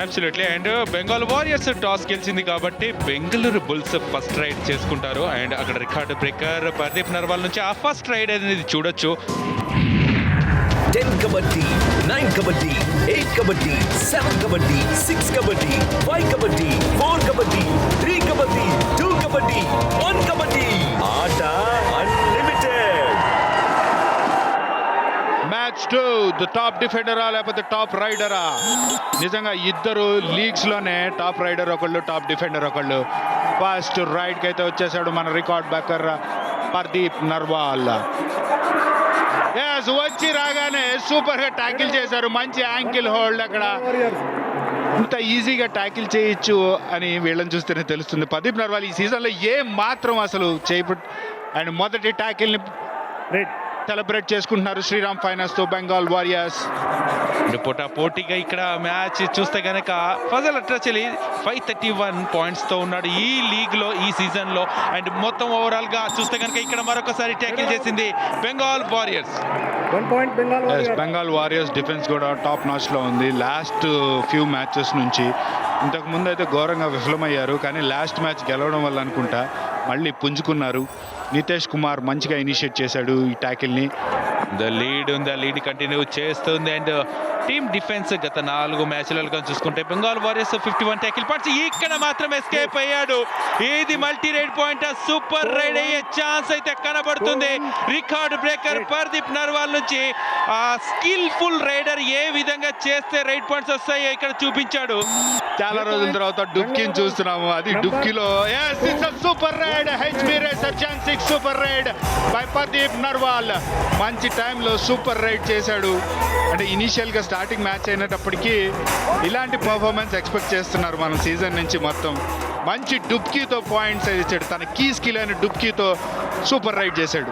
Absolutely. And Bengal warriors toss గెలిచింది కాబట్టి Bengaluru bulls first ride చేసుకుంటారు. అండ్ అక్కడ రికార్డు బ్రేకర్ పర్దీప్ నర్వాల్ నుంచి ఆ ఫస్ట్ రైడ్ అనేది చూడొచ్చు. 10 కబడ్డీ, 9 కబడ్డీ, 8 కబడ్డీ, 7 కబడ్డీ, 6 కబడ్డీ, 5 కబడ్డీ, 4 కబడ్డీ, 3 కబడ్డీ, 2 కబడ్డీ, 1 కబడ్డీ. ఆట అన్లిమిటెడ్. మ్యాచ్ 2 ద టాప్ డిఫెండరా లేకపోతే టాప్ రైడరా? నిజంగా ఇద్దరు లీగ్స్ లోనే టాప్ రైడర్ ఒకళ్ళు, టాప్ డిఫెండర్ ఒకళ్ళు. ఫస్ట్ రైడ్ కి అయితే వచ్చేసాడు మన రికార్డ్ బ్యాకర్ పర్దీప్ నర్వాల్. వచ్చి రాగానే సూపర్ గా ట్యాకిల్ చేశారు. మంచి యాంకిల్ హోల్డ్. అక్కడ ఇంత ఈజీగా ట్యాకిల్ చేయొచ్చు అని వీళ్ళని చూస్తేనే తెలుస్తుంది. పర్దీప్ నర్వాల్ ఈ సీజన్ లో ఏ మాత్రం అసలు చేయబట్. అండ్ మొదటి ట్యాకిల్ ని సెలబ్రేట్ చేసుకుంటున్నారు శ్రీరామ్ ఫైనాన్స్ తో బెంగాల్ వారియర్స్. పోటీగా ఇక్కడ మ్యాచ్ చూస్తే కనుక ఫజల్ అట్రాచలి 531 పాయింట్స్ తో ఉన్నాడు ఈ లీగ్ లో ఈ సీజన్ లో. అండ్ మొత్తం ఓవరాల్ గా చూస్తే కనుక ఇక్కడ మరొకసారి ట్యాకిల్ చేసింది Bengal warriors. Bengal warriors defence కూడా టాప్ నాచ్ లో ఉంది. లాస్ట్ ఫ్యూ మ్యాచెస్ నుంచి ఇంతకు ముందు అయితే ఘోరంగా విఫలమయ్యారు, కానీ లాస్ట్ మ్యాచ్ గెలవడం వల్ల అనుకుంటా మళ్ళీ పుంజుకున్నారు. నితేష్ కుమార్ మంచిగా ఇనిషియేట్ చేశాడు ఈ ట్యాకిల్ని. ద లీడ్ కంటిన్యూ చేస్తుంది. అండ్ టీమ్ డిఫెన్స్ గత 4 మ్యాచ్లలో చూసుకుంటే బెంగాల్ వారియర్స్ 51 ట్యాకిల్ పాయింట్స్. ఇక్కడ మాత్రం ఎస్కేప్ అయ్యాడు. ఇది multi raid point, super ride అయ్యే ఛాన్స్ అయితే కనబడుతుంది. రికార్డ్ బ్రేకర్ పర్దీప్ నర్వాల్ నుంచి ఆ స్కిల్ఫుల్ రైడర్ ఏ విధంగా చేస్తే రైడ్ పాయింట్స్ వస్తాయో ఇక్కడ చూపించాడు. చాలా రోజుల తర్వాత డుబ్కీని చూస్తున్నాము. అది డుబ్కీలో సూపర్ రైడ్, హెచ్బి రేసర్ chance 6 super raid by Pardeep Narwal. మంచి టైంలో సూపర్ రైడ్ చేశాడు. అంటే ఇనీషియల్ గా స్టార్టింగ్ మ్యాచ్ అయినప్పటికీ ఇలాంటి పర్ఫార్మెన్స్ ఎక్స్పెక్ట్ చేస్తున్నారు మనం సీజన్ నుంచి మొత్తం. మంచి డుబ్కీతో పాయింట్స్ ఇచ్చాడు. తన కీ స్కిల్ అయిన డుబ్కీతో సూపర్ రైడ్ చేశాడు.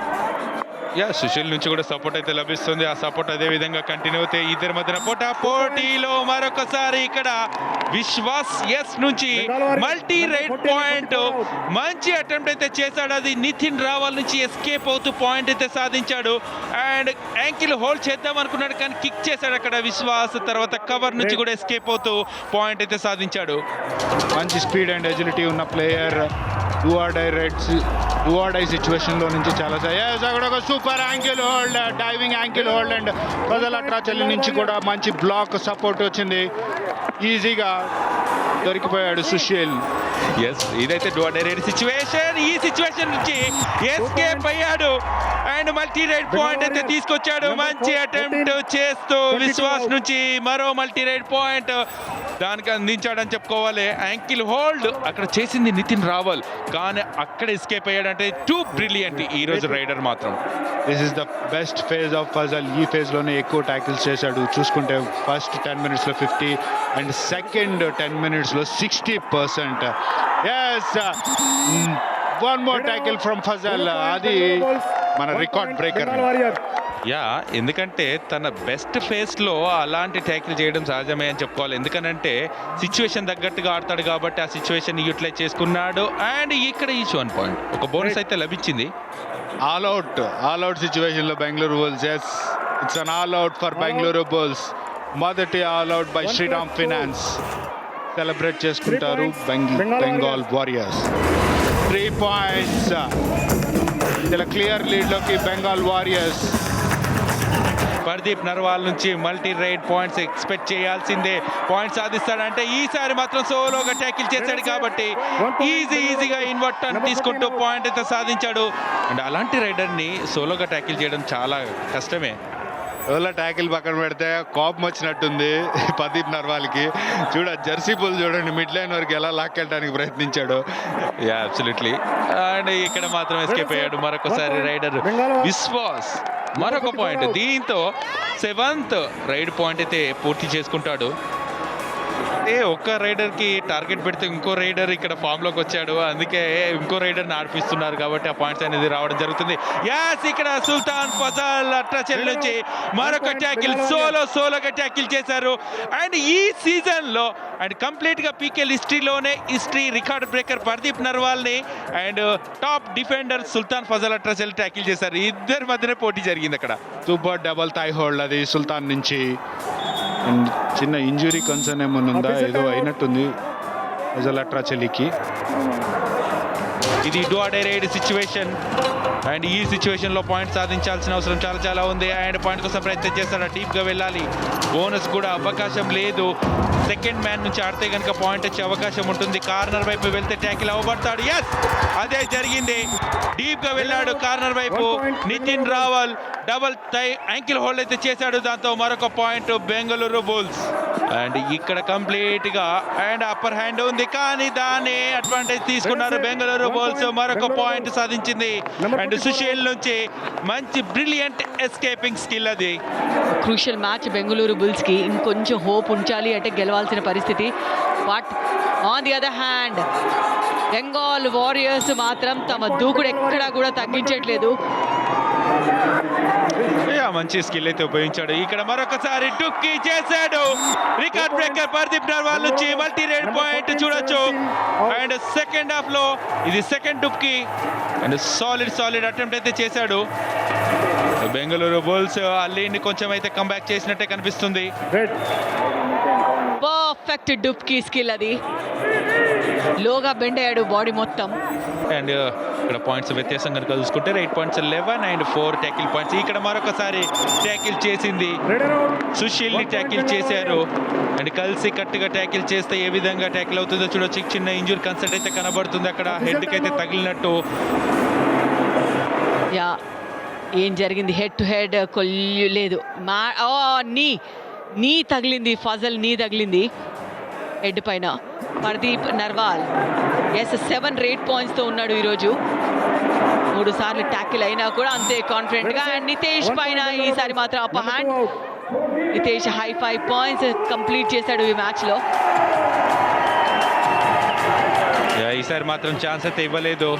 సుశీల్ నుంచి కూడా సపోర్ట్ అయితే లభిస్తుంది. ఆ సపోర్ట్ అదే విధంగా కంటిన్యూ అవుతాయి. ఇద్దరి మధ్యన పోటీలో మరొకసారి ఇక్కడ విశ్వాస్ ఎస్ నుంచి మల్టీ రైడ్ పాయింట్. మంచి అటెంప్ట్ అయితే చేశాడు. అది నితిన్ రావాల్ నుంచి ఎస్కేప్ అవుతూ పాయింట్ అయితే సాధించాడు. అండ్ యాంకిల్ హోల్డ్ చేద్దాం అనుకున్నాడు, కానీ కిక్ చేశాడు అక్కడ విశ్వాస్. తర్వాత కవర్ నుంచి కూడా ఎస్కేప్ అవుతూ పాయింట్ అయితే సాధించాడు. మంచి స్పీడ్ అండ్ ఎజిలిటీ ఉన్న player. Do or die situation లో నుంచి చాలా అక్కడ ఒక super ankle hold, diving ankle hold. And Fazel Atrachali నుంచి కూడా మంచి బ్లాక్ సపోర్ట్ వచ్చింది. ఈజీగా దొరికిపోయాడు సుశీల్. ఇదైతే do or die raid situation. ఈ సిచ్యువేషన్ నుంచి ఎస్కేప్ అయ్యాడు అండ్ మల్టీ రైడ్ పాయింట్ అయితే తీసుకొచ్చాడు. మంచి అటెంప్ట్ చేస్తూ విశ్వాస్ నుంచి మరో మల్టీ రైడ్ పాయింట్ దానికి అందించాడని చెప్పుకోవాలి. యాంకిల్ హోల్డ్ అక్కడ చేసింది నితిన్ రావల్, కానీ అక్కడ ఎస్కేప్ అయ్యాడంటే టూ బ్రిలియంట్ ఈ రోజు రైడర్ మాత్రం. This is the best phase of Fazel. ఈ ఫేజ్ లోనే ఎక్కువ ట్యాకిల్స్ చేశాడు. చూసుకుంటే ఫస్ట్ 10 minutes లో 50 అండ్ సెకండ్ 10 minutes లో 60%. One more tackle from Fazel. అది మన రికార్డ్ బ్రేకర్. ఎందుకంటే తన బెస్ట్ ఫేస్ లో అలాంటి ట్యాకిల్ చేయడం సహజమే అని చెప్పుకోవాలి. ఎందుకనంటే సిచ్యువేషన్ తగ్గట్టుగా ఆడతాడు కాబట్టి ఆ సిచ్యువేషన్ యూటిలైజ్ చేసుకున్నాడు. అండ్ ఇక్కడ ఈచ్ 1 పాయింట్ ఒక బోనస్ అయితే లభించింది. ఆల్ అవుట్ సిచ్యువేషన్ లో Bengaluru Bulls. It's an all out for Bengaluru Bulls. మొదటి all out by Shriram Finance. Celebrate చేసుకుంటారు బెంగాల్ వారియర్స్. 3 points. ఇలా క్లియర్ లీడ్ లోకి బెంగాల్ వారియర్స్. పర్దీప్ నర్వాల్ నుంచి మల్టీ రైడ్ పాయింట్స్ ఎక్స్పెక్ట్ చేయాల్సిందే. పాయింట్ సాధిస్తాడంటే ఈసారి మాత్రం సోలోగా ట్యాకిల్ చేశాడు కాబట్టి ఈజీగా ఇన్వర్ట్ అని తీసుకుంటూ పాయింట్ అయితే సాధించాడు. అండ్ అలాంటి రైడర్ని సోలోగా ట్యాకిల్ చేయడం చాలా కష్టమే. సోలో ట్యాకిల్ పక్కన పెడితే కోపం వచ్చినట్టుంది పర్దీప్ నర్వాల్కి. జెర్సీ పుల్ చూడండి, మిడ్ లైన్ వరకు ఎలా లాక్కెళ్ళడానికి ప్రయత్నించాడు. అబ్సల్యూట్లీ. అండ్ ఇక్కడ మాత్రం ఎస్కేప్ అయ్యాడు మరొకసారి రైడర్ విశ్వాస్. మరొక పాయింట్, దీంతో 7th రైడ్ పాయింట్ అయితే పూర్తి చేసుకుంటాడు. ఒక్క రైడర్ కి టార్గెట్ పెడితే ఇంకో రైడర్ ఇక్కడ ఫామ్ లోకి వచ్చాడు, అందుకే ఇంకో రైడర్ ఆడిపిస్తున్నారు కాబట్టి ఆ పాయింట్స్ అనేది రావడం జరుగుతుంది. యాస్ ఇక్కడ సుల్తాన్ ఫజల్ అట్రాచెల్ నుంచి మరొక ట్యాకిల్ సోలోగా ట్యాకిల్ చేశారు. అండ్ ఈ సీజన్ లో అండ్ కంప్లీట్ గా PKL history record breaker Pardeep Narwal ని and top defender Sultan Fazel Atrachali tackle చేశారు. ఇద్దరి మధ్యనే పోటీ జరిగింది అక్కడ. సూపర్ డబల్ థై హోల్డ్ అది సుల్తాన్ నుంచి. అండ్ చిన్న ఇంజురీ కన్సర్న్ ఏమన్నా ఉందా, ఏదో అయినట్టుంది ఫజల్ అట్రాచెల్లికి. ఇది do or die raid situation and ఈ సిచ్యువేషన్ లో పాయింట్ సాధించాల్సిన అవసరం చాలా ఉంది. అండ్ పాయింట్ కోసం ప్రయత్నం చేస్తాడు, డీప్ గా వెళ్ళాలి, బోనస్ కూడా అవకాశం లేదు. సెకండ్ మ్యాన్ నుంచి ఆడితే కనుక పాయింట్ వచ్చే అవకాశం ఉంటుంది. కార్నర్ వైపు వెళ్తే ట్యాకిల్ అవ్వబడతాడు. ఎస్ అదే జరిగింది, డీప్ గా వెళ్ళాడు కార్నర్ వైపు. Nitin Rawal double thigh ankle hold అయితే చేశాడు, దాంతో మరొక పాయింట్ బెంగళూరు బుల్స్. అండ్ ఇక్కడ కంప్లీట్ గా అండ్ అప్పర్ హ్యాండ్ ఉంది, కానీ దాన్ని అడ్వాంటేజ్ తీసుకున్నారు బెంగళూరు బుల్స్. మరొక పాయింట్ సాధించింది. అండ్ సుశీల్ నుంచి మంచి బ్రిలియంట్ ఎస్కేపింగ్ స్కిల్ అది. క్రూషియల్ మ్యాచ్ బెంగళూరు బుల్స్ కి. ఇంకొంచెం హోప్ ఉంచాలి అంటే గెలవాల్సిన పరిస్థితి. But on the other hand Bengal Warriors మాత్రం తమ దూకుడు ఎక్కడా కూడా తగ్గించట్లేదు. మంచి స్కిల్ అయితే ఉపయోగించాడు. ఇక్కడ మరొకసారి డుక్కి చేశాడు, రికార్డ్ బ్రేకర్ పర్దీప్ నర్వాల్ నుంచి మల్టీ రేడ్ పాయింట్ చూడొచ్చు. అండ్ సెకండ్ హాఫ్ లో ఇది సెకండ్ డుక్కి అండ్ సాలిడ్ అటెంప్ట్ అయితే చేశాడు. బెంగళూరు బుల్స్ ఆ లీడ్ ని కొంచెం అయితే కంబ్యాక్ చేసినట్టే కనిపిస్తుంది. పర్ఫెక్ట్ డుప్కి స్కిల్ అది, లోగా బెండ్ అయ్యాడు బాడీ మొత్తం. అండ్ ఇక్కడ పాయింట్స్ వ్యత్యాసం కనుక చూసుకుంటే 8 పాయింట్స్ 11 అండ్ 4 ట్యాకిల్ పాయింట్స్. ఇక్కడ మరొకసారి ట్యాకిల్ చేసింది, సుశీల్ ని ట్యాకిల్ చేశారు. అండ్ కలిసి కట్టుగా ట్యాకిల్ చేస్తే ఏ విధంగా ట్యాకిల్ అవుతుందో చూడొచ్చు. చిన్న ఇంజూరీ కన్సర్ట్ అయితే కనబడుతుంది అక్కడ, హెడ్ కి అయితే తగిలినట్టు. యా ఏం జరిగింది, హెడ్ టు హెడ్ కొల్లు లేదు, నీ తగిలింది, ఫజల్ నీ తగిలింది హెడ్ పైన. పర్దీప్ నర్వాల్ 7 రేట్ పాయింట్స్తో ఉన్నాడు ఈరోజు. 3 సార్లు ట్యాకిల్ అయినా కూడా అంతే కాన్ఫిడెంట్గా. అండ్ నితేష్ పైన ఈసారి మాత్రం upper hand. Nitesh high 5 points complete చేశాడు ఈ మ్యాచ్లో. ఈసారి మాత్రం ఛాన్స్ అయితే ఇవ్వలేదు.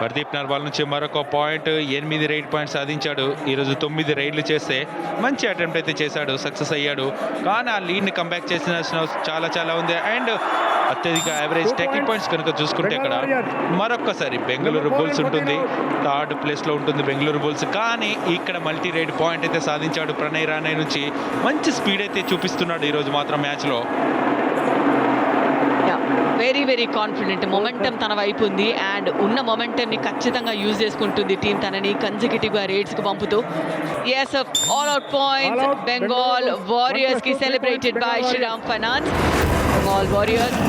పర్దీప్ నర్వాల్ నుంచి మరొక పాయింట్, 8 రైడ్ పాయింట్స్ సాధించాడు. ఈరోజు 9 రైడ్లు చేస్తే మంచి అటెంప్ట్ అయితే చేశాడు, సక్సెస్ అయ్యాడు. కానీ ఆ లీడ్ని కంబ్యాక్ చేసిన చాలా ఉంది. అండ్ అత్యధిక యావరేజ్ ట్యాకిల్ పాయింట్స్ కనుక చూసుకుంటే అక్కడ మరొక్కసారి బెంగళూరు బుల్స్ ఉంటుంది, 3rd ప్లేస్లో ఉంటుంది బెంగళూరు బుల్స్. కానీ ఇక్కడ మల్టీ రైడ్ పాయింట్ అయితే సాధించాడు ప్రణయ్ రాణే నుంచి. మంచి స్పీడ్ అయితే చూపిస్తున్నాడు ఈరోజు మాత్రం మ్యాచ్లో. వెరీ కాన్ఫిడెంట్, మొమెంటం తన వైపు ఉంది. అండ్ ఉన్న మొమెంటంని ఖచ్చితంగా యూజ్ చేసుకుంటుంది టీం తనని కన్సిక్యూటివ్గా రేట్స్కి పంపుతూ. As all out points Bengal Warriors కి celebrated by Shriram Finance. Bengal Warriors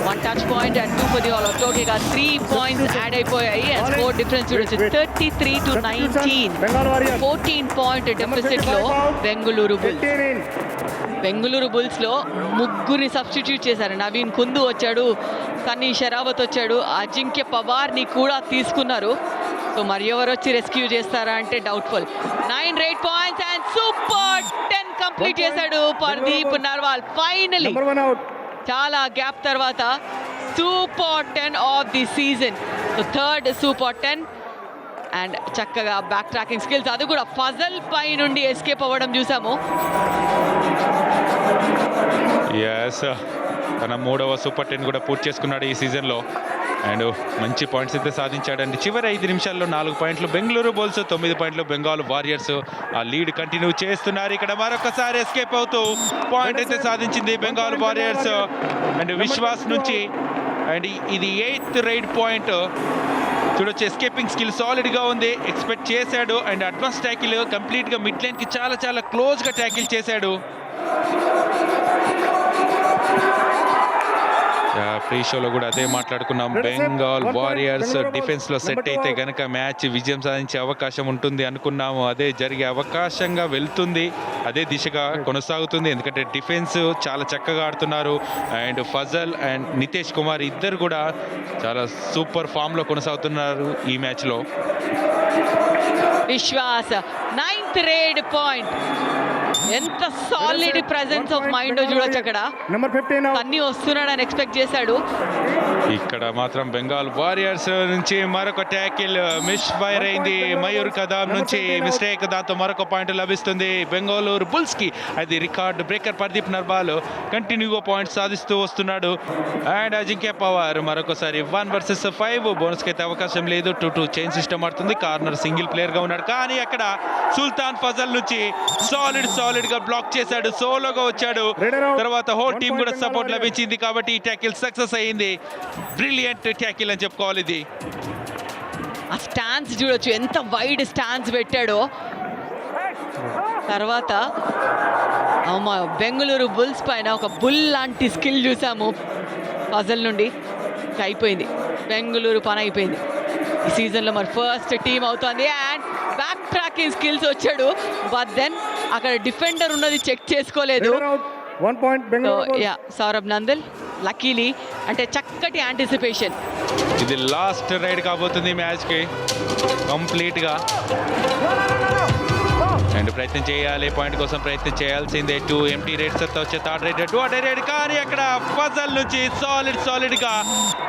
1 touch point and 2 for the all out. టోటల్గా 3 పాయింట్స్ యాడ్ అయిపోయాయి. అండ్ స్కోర్ డిఫరెన్స్ చూడొచ్చు 33-19, 14 పాయింట్ డెఫిసిట్లో బెంగళూరు బుల్స్లో ముగ్గురిని సబ్స్టిట్యూట్ చేశారు. నవీన్ కుందు వచ్చాడు, సన్నీ షరావత్ వచ్చాడు, అజింక్య పవార్ని కూడా తీసుకున్నారు. సో మరి ఎవరు వచ్చి రెస్క్యూ చేస్తారా అంటే doubtful. 9 rate points and super 10 complete చేశాడు పర్దీప్ నర్వాల్. ఫైనలీ చాలా గ్యాప్ తర్వాత super 10 of the season. So 3rd super 10 and చక్కగా బ్యాక్ ట్రాకింగ్ స్కిల్స్, అది కూడా ఫజల్ పై నుండి ఎస్కేప్ అవ్వడం చూసాము. ఎస్ తన 3వ సూపర్ 10 కూడా పూర్తి చేసుకున్నాడు ఈ సీజన్లో. అండ్ మంచి పాయింట్స్ అయితే సాధించాడండి. చివరి 5 నిమిషాల్లో 4 పాయింట్లు బెంగళూరు బుల్స్, 9 పాయింట్లు బెంగాల్ వారియర్స్. ఆ లీడ్ కంటిన్యూ చేస్తున్నారు. ఇక్కడ మరొకసారి ఎస్కేప్ అవుతూ పాయింట్ అయితే సాధించింది బెంగాల్ వారియర్స్. అండ్ విశ్వాస్ నుంచి అండ్ ఇది 8th రైడ్ పాయింట్ చూడొచ్చు. ఎస్కేపింగ్ స్కిల్ సాలిడ్గా ఉంది, ఎక్స్పెక్ట్ చేశాడు. అండ్ అడ్వాన్స్ ట్యాకిల్ కంప్లీట్గా మిడ్ లైన్కి చాలా క్లోజ్గా ట్యాకిల్ చేశాడు. ప్రీ షోలో కూడా అదే మాట్లాడుకున్నాం. బెంగాల్ వారియర్స్ డిఫెన్స్లో సెట్ అయితే కనుక మ్యాచ్ విజయం సాధించే అవకాశం ఉంటుంది అనుకున్నాము. అదే జరిగే అవకాశంగా వెళ్తుంది, అదే దిశగా కొనసాగుతుంది. ఎందుకంటే డిఫెన్స్ చాలా చక్కగా ఆడుతున్నారు. అండ్ ఫజల్ అండ్ నితేష్ కుమార్ ఇద్దరు కూడా చాలా సూపర్ ఫామ్లో కొనసాగుతున్నారు ఈ మ్యాచ్లో. విశ్వాస్ 9th రేడ్ పాయింట్ ఎంత సాలిడ్ ప్రెసెన్స్ ఆఫ్ మైండ్ చూడొచ్చు అక్కడ. Number 15 out. సన్నీ వస్తున్నాడని ఎక్స్పెక్ట్ చేశాడు. ఇక్కడ మాత్రం బెంగాల్ వారియర్స్ నుంచి మరొక ట్యాకిల్ మిస్ ఫైర్ అయింది. మయూర్ కదాం నుంచి మిస్టేక్, దాంతో మరొక పాయింట్ లభిస్తుంది బెంగళూరు బుల్స్ కి. అది రికార్డ్ బ్రేకర్ పర్దీప్ నర్వాల్ కంటిన్యూగా పాయింట్ సాధిస్తూ వస్తున్నాడు. అండ్ అజింక్య పవార్ మరొకసారి 1 versus 5. బోనస్ కి అయితే అవకాశం లేదు. 2-2 చైన్ సిస్టమ్ ఆడుతుంది. కార్నర్ సింగిల్ ప్లేయర్ గా ఉన్నాడు, కానీ అక్కడ సుల్తాన్ ఫజల్ నుంచి సాలిడ్ గా బ్లాక్ చేశాడు. సోలోగా వచ్చాడు. తర్వాత హోల్ టీం కూడా సపోర్ట్ లభించింది కాబట్టి ఈ ట్యాకిల్ సక్సెస్ అయింది. బ్రిలియంట్ ట్యాకిల్ అని చెప్పుకోవాలి ఇది. ఆ స్టాన్స్ చూడొచ్చు, ఎంత వైడ్ స్టాన్స్ పెట్టాడో. తర్వాత బెంగళూరు బుల్స్ పైన ఒక బుల్ లాంటి స్కిల్ చూసాము పజల్ నుండి. అయిపోయింది, బెంగళూరు పని అయిపోయింది ఈ సీజన్లో. మరి ఫస్ట్ టీం అవుతుంది. అండ్ బ్యాక్ ట్రాకింగ్ స్కిల్స్ వచ్చాడు, బట్ దెన్ అక్కడ డిఫెండర్ ఉన్నది చెక్ చేసుకోలేదు. Leader out. 1 point Bengaluru. Yeah, Saurabh Nandal luckily అంటే చక్కటి యాంటిసిపేషన్. ఇది లాస్ట్ రైడ్ కాబోతుంది మ్యాచ్ కి కంప్లీట్ గా. అండ్ ప్రయత్నం చేయాలి, పాయింట్ కోసం ప్రయత్నం చేయాల్సిందే. 2 ఎంటీ రైడ్స్ తో వచ్చే థర్డ్ రైడ్ 2 అడే రైడ్, కానీ అక్కడ ఫజల్ నుంచి సాలిడ్ గా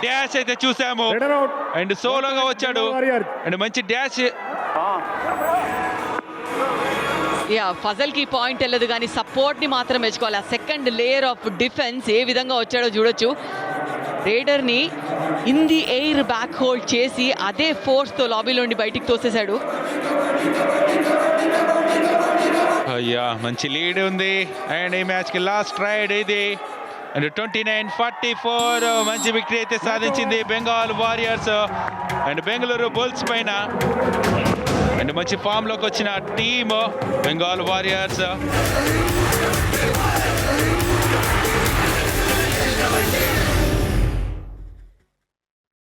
డాష్ అయితే చూసాము. Leader out. అండ్ సోలోగా వచ్చాడు Warriors. అండ్ మంచి డాష్. యా, ఫజల్కి పాయింట్ వెళ్ళదు కానీ సపోర్ట్ని మాత్రం మెచ్చుకోవాలి. ఆ సెకండ్ లేయర్ ఆఫ్ డిఫెన్స్ ఏ విధంగా వచ్చాడో చూడొచ్చు. రేడర్ని in the air back hold చేసి అదే ఫోర్స్తో లాబీలో నుండి బయటికి తోసేశాడు. అయ్యా, మంచి లీడ్ ఉంది. అండ్ ఈ మ్యాచ్ కి లాస్ట్ రైడ్ ఇది. అండ్ 29-44 మంచి విక్టరీ అయితే సాధించింది Bengal warriors and Bengaluru bulls పైన. అండ్ మంచి ఫామ్ లోకి వచ్చిన టీమ్ బెంగాల్ వారియర్స్.